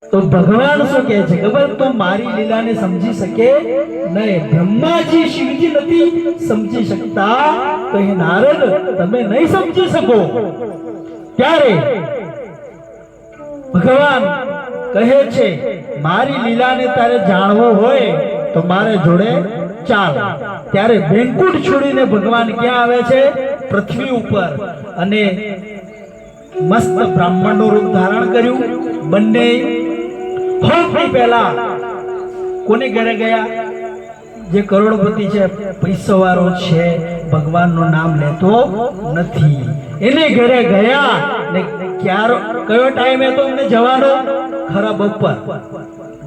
तो भगवान शू कहे छे खबर तो मारी लीला ने समझी सके नहीं ब्रह्माजी शिवजी नहीं समझी सकता तो हे नारद तमे नहीं समझी सको त्यारे भगवान कहे छे मारी लीला ने तारे जाणवो होय तो मारे जोड़े चाल त्यारे बेंकुट छोड़ीने भगवान क्या आवे छे पृथ्वी ऊपर अने मस्त ब्राह्मण નું રૂપ ધારણ કર્યું બંને होमनी पहला कोने घरे गया जे करोड़पति छे पैसावाळो छे भगवान નું नाम लेतो નથી એને ઘરે ગયા ને ક્યારો કયો ટાઈમ હે તો અમને જવાનો ખરા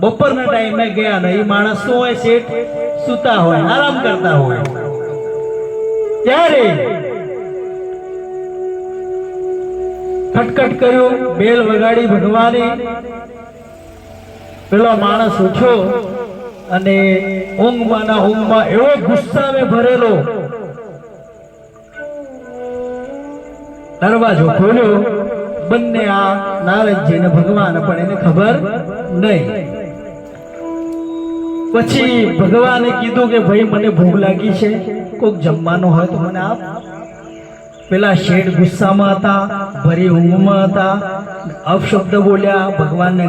બપોરના ટાઈમે ગયા ને ઈ માણસ શું હોય શેઠ સૂતા હોય આરામ કરતા હોય ત્યારે खटखट कर्यो बेल वगाड़ी भगवाने पेलो माणस उठ्यो अने ऊंघमाना ऊंघमां एवो गुस्सा में भरेलो दरवाजो खोल्यो बन्ने आ नारदजी ने भगवान पण एने खबर नहीं पछी भगवाने कीधुं के भाई मने भूख लागी छे कोक जमवानो होय तो मने आप पेला शेठ गुस्सा में था भरी ऊंघ में था अपशब्द बोलिया भगवान ने